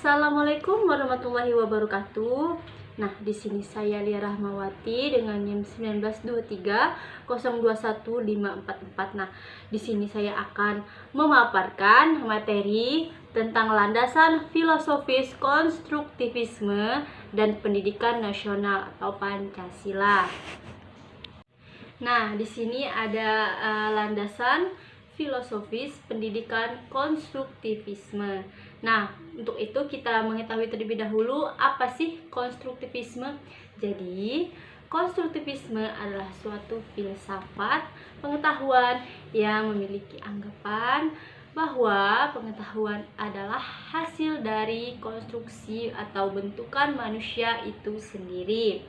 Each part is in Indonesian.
Assalamualaikum warahmatullahi wabarakatuh. Nah, di sini saya Lia Rahmawati dengan NIM 1923021544. Nah, di sini saya akan memaparkan materi tentang landasan filosofis konstruktivisme dan pendidikan nasional atau Pancasila. Nah, di sini ada landasan filosofis pendidikan konstruktivisme. Nah, untuk itu kita mengetahui terlebih dahulu apa sih konstruktivisme. Jadi, konstruktivisme adalah suatu filsafat pengetahuan yang memiliki anggapan bahwa pengetahuan adalah hasil dari konstruksi atau bentukan manusia itu sendiri.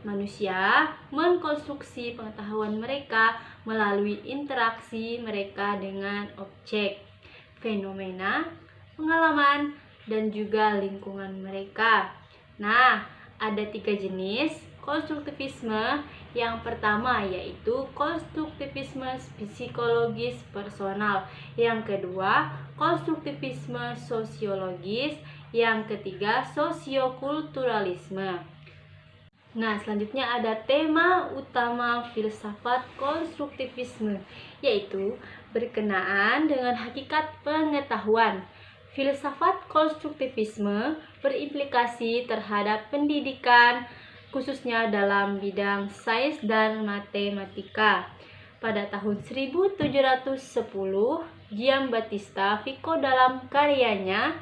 Manusia mengkonstruksi pengetahuan mereka melalui interaksi mereka dengan objek, fenomena, pengalaman, dan juga lingkungan mereka. Nah, ada 3 jenis konstruktivisme. Yang pertama yaitu konstruktivisme psikologis personal. Yang kedua, konstruktivisme sosiologis. Yang ketiga, sosiokulturalisme. Nah, selanjutnya ada tema utama filsafat konstruktivisme, yaitu berkenaan dengan hakikat pengetahuan. Filsafat konstruktivisme berimplikasi terhadap pendidikan, khususnya dalam bidang sains dan matematika. Pada tahun 1710, Giambattista Vico dalam karyanya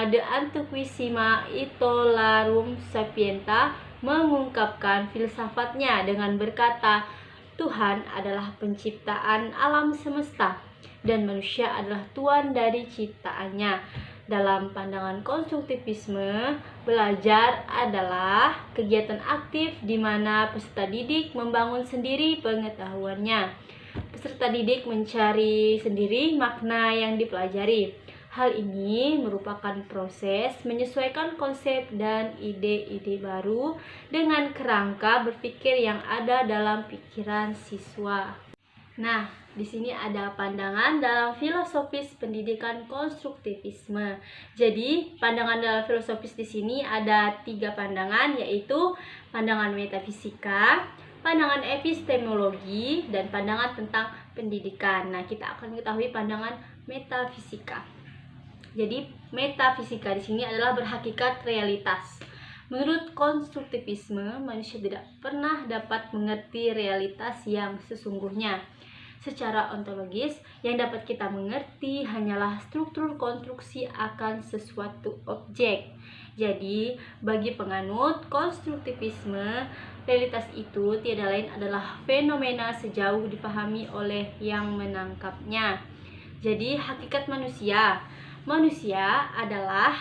De Antiquissima Itholarum Sapientia mengungkapkan filsafatnya dengan berkata, Tuhan adalah penciptaan alam semesta dan manusia adalah tuan dari ciptaannya. Dalam pandangan konstruktivisme, belajar adalah kegiatan aktif di mana peserta didik membangun sendiri pengetahuannya. Peserta didik mencari sendiri makna yang dipelajari. Hal ini merupakan proses menyesuaikan konsep dan ide-ide baru dengan kerangka berpikir yang ada dalam pikiran siswa. Nah, di sini ada pandangan dalam filosofis pendidikan konstruktivisme. Jadi, pandangan dalam filosofis di sini ada 3 pandangan, yaitu pandangan metafisika, pandangan epistemologi, dan pandangan tentang pendidikan. Nah, kita akan mengetahui pandangan metafisika. Jadi, metafisika di sini adalah berhakikat realitas. Menurut konstruktivisme, manusia tidak pernah dapat mengerti realitas yang sesungguhnya. Secara ontologis, yang dapat kita mengerti hanyalah struktur konstruksi akan sesuatu objek. Jadi, bagi penganut konstruktivisme, realitas itu tiada lain adalah fenomena sejauh dipahami oleh yang menangkapnya. Jadi, hakikat manusia adalah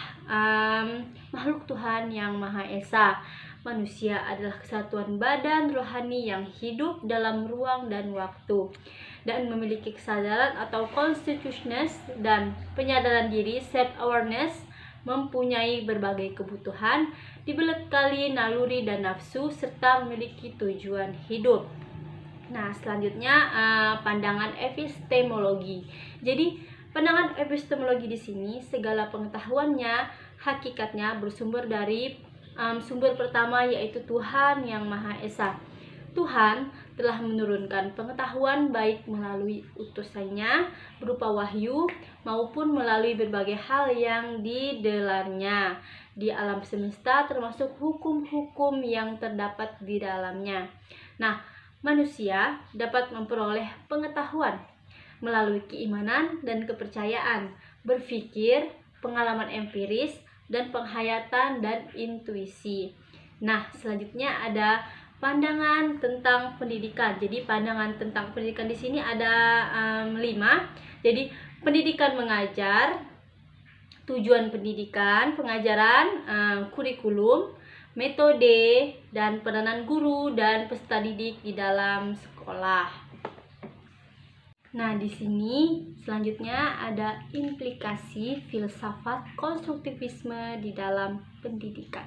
makhluk Tuhan yang Maha Esa. Manusia adalah kesatuan badan rohani yang hidup dalam ruang dan waktu dan memiliki kesadaran atau consciousness dan penyadaran diri, self-awareness, mempunyai berbagai kebutuhan, dibekali naluri dan nafsu, serta memiliki tujuan hidup. Nah, selanjutnya pandangan epistemologi. Jadi, pandangan epistemologi di sini segala pengetahuannya, hakikatnya bersumber dari sumber pertama yaitu Tuhan yang Maha Esa. Tuhan telah menurunkan pengetahuan baik melalui utusannya berupa wahyu maupun melalui berbagai hal yang didelarnya di alam semesta, termasuk hukum-hukum yang terdapat di dalamnya. Nah, manusia dapat memperoleh pengetahuan melalui keimanan dan kepercayaan, berpikir, pengalaman empiris, dan penghayatan dan intuisi. Nah, selanjutnya ada pandangan tentang pendidikan. Jadi, pandangan tentang pendidikan di sini ada 5. Jadi, pendidikan mengajar, tujuan pendidikan, pengajaran, kurikulum, metode, dan peranan guru dan peserta didik di dalam sekolah. Nah, di sini selanjutnya ada implikasi filsafat konstruktivisme di dalam pendidikan.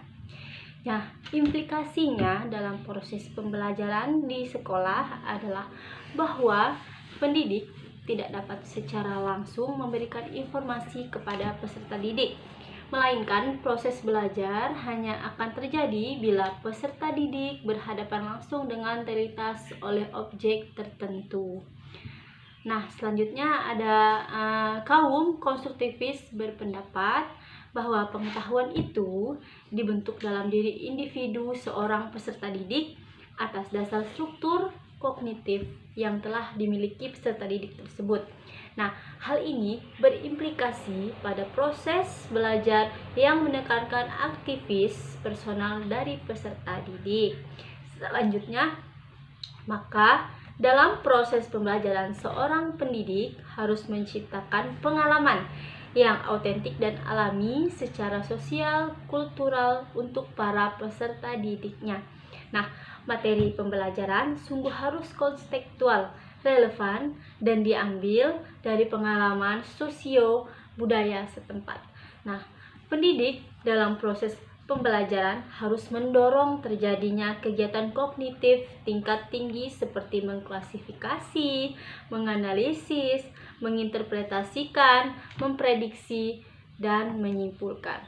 Nah, implikasinya dalam proses pembelajaran di sekolah adalah bahwa pendidik tidak dapat secara langsung memberikan informasi kepada peserta didik. melainkan proses belajar hanya akan terjadi bila peserta didik berhadapan langsung dengan realitas oleh objek tertentu. Nah, selanjutnya ada kaum konstruktivis berpendapat bahwa pengetahuan itu dibentuk dalam diri individu seorang peserta didik atas dasar struktur kognitif yang telah dimiliki peserta didik tersebut. Nah, hal ini berimplikasi pada proses belajar yang menekankan aktivis personal dari peserta didik. Selanjutnya, maka dalam proses pembelajaran seorang pendidik harus menciptakan pengalaman yang autentik dan alami secara sosial, kultural untuk para peserta didiknya. Nah, materi pembelajaran sungguh harus kontekstual, relevan, dan diambil dari pengalaman sosio budaya setempat. Nah, pendidik dalam proses pembelajaran harus mendorong terjadinya kegiatan kognitif tingkat tinggi seperti mengklasifikasi, menganalisis, menginterpretasikan, memprediksi, dan menyimpulkan.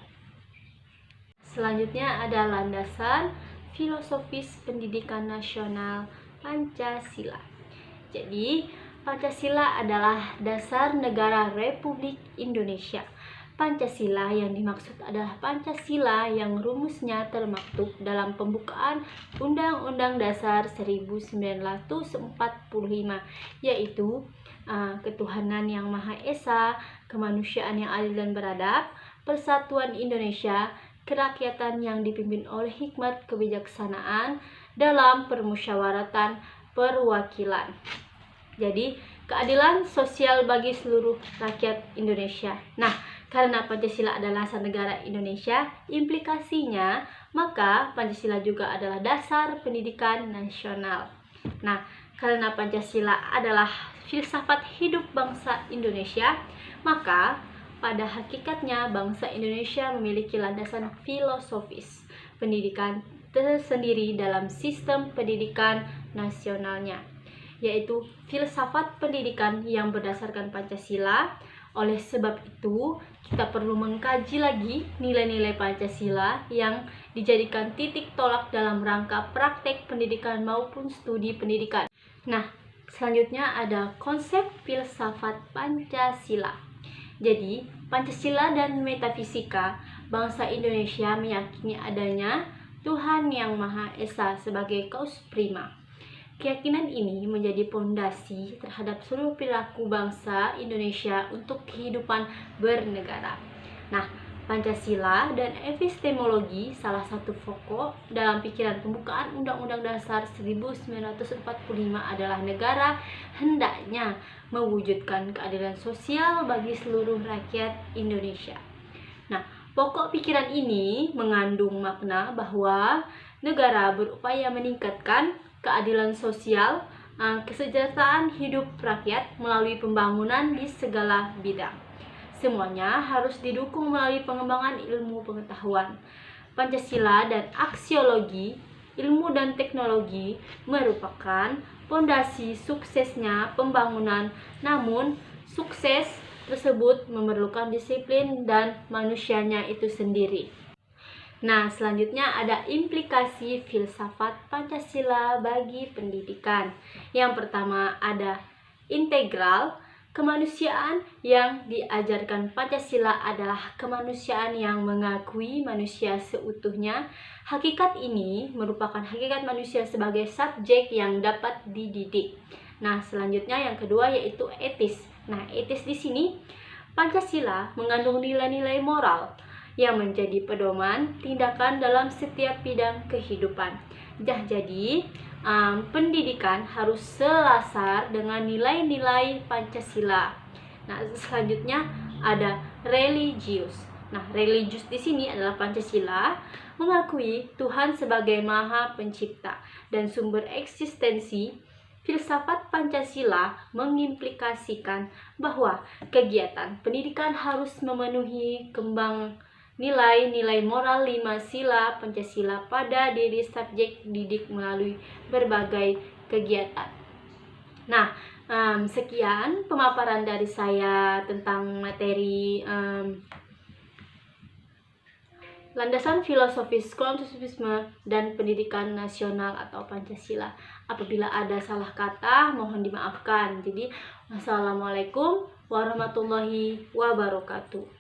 Selanjutnya ada landasan filosofis pendidikan nasional Pancasila. Jadi, Pancasila adalah dasar negara Republik Indonesia. Pancasila yang dimaksud adalah Pancasila yang rumusnya termaktub dalam pembukaan Undang-Undang Dasar 1945, yaitu ketuhanan yang Maha Esa, kemanusiaan yang adil dan beradab, persatuan Indonesia, kerakyatan yang dipimpin oleh hikmat kebijaksanaan dalam permusyawaratan perwakilan. Jadi, keadilan sosial bagi seluruh rakyat Indonesia. Nah, karena Pancasila adalah dasar negara Indonesia, implikasinya maka Pancasila juga adalah dasar pendidikan nasional. Nah, karena Pancasila adalah filsafat hidup bangsa Indonesia, maka pada hakikatnya bangsa Indonesia memiliki landasan filosofis pendidikan tersendiri dalam sistem pendidikan nasionalnya, yaitu filsafat pendidikan yang berdasarkan Pancasila. Oleh sebab itu, kita perlu mengkaji lagi nilai-nilai Pancasila yang dijadikan titik tolak dalam rangka praktek pendidikan maupun studi pendidikan. Nah, selanjutnya ada konsep filsafat Pancasila. Jadi, Pancasila dan metafisika bangsa Indonesia meyakini adanya Tuhan Yang Maha Esa sebagai causa prima. Keyakinan ini menjadi pondasi terhadap seluruh perilaku bangsa Indonesia untuk kehidupan bernegara. Nah, Pancasila dan epistemologi salah satu pokok dalam pikiran pembukaan Undang-Undang Dasar 1945 adalah negara hendaknya mewujudkan keadilan sosial bagi seluruh rakyat Indonesia. Nah, pokok pikiran ini mengandung makna bahwa negara berupaya meningkatkan keadilan sosial, kesejahteraan hidup rakyat melalui pembangunan di segala bidang. Semuanya harus didukung melalui pengembangan ilmu pengetahuan. Pancasila dan aksiologi, ilmu dan teknologi merupakan pondasi suksesnya pembangunan. Namun, sukses tersebut memerlukan disiplin dan manusianya itu sendiri. Nah, selanjutnya ada implikasi filsafat Pancasila bagi pendidikan. Yang pertama ada integral. Kemanusiaan yang diajarkan Pancasila adalah kemanusiaan yang mengakui manusia seutuhnya. Hakikat ini merupakan hakikat manusia sebagai subjek yang dapat dididik. Nah, selanjutnya yang kedua yaitu etis. Nah, etis di sini Pancasila mengandung nilai-nilai moral yang menjadi pedoman tindakan dalam setiap bidang kehidupan. Jadi, pendidikan harus selasar dengan nilai-nilai Pancasila. Nah, selanjutnya ada religius. Nah, religius di sini adalah Pancasila mengakui Tuhan sebagai Maha Pencipta dan sumber eksistensi. Filsafat Pancasila mengimplikasikan bahwa kegiatan pendidikan harus memenuhi kembang nilai-nilai moral 5 sila Pancasila pada diri subjek didik melalui berbagai kegiatan. Nah, sekian pemaparan dari saya tentang materi landasan filosofis konstruktivisme dan pendidikan nasional atau Pancasila. Apabila ada salah kata, mohon dimaafkan. Jadi, wassalamualaikum warahmatullahi wabarakatuh.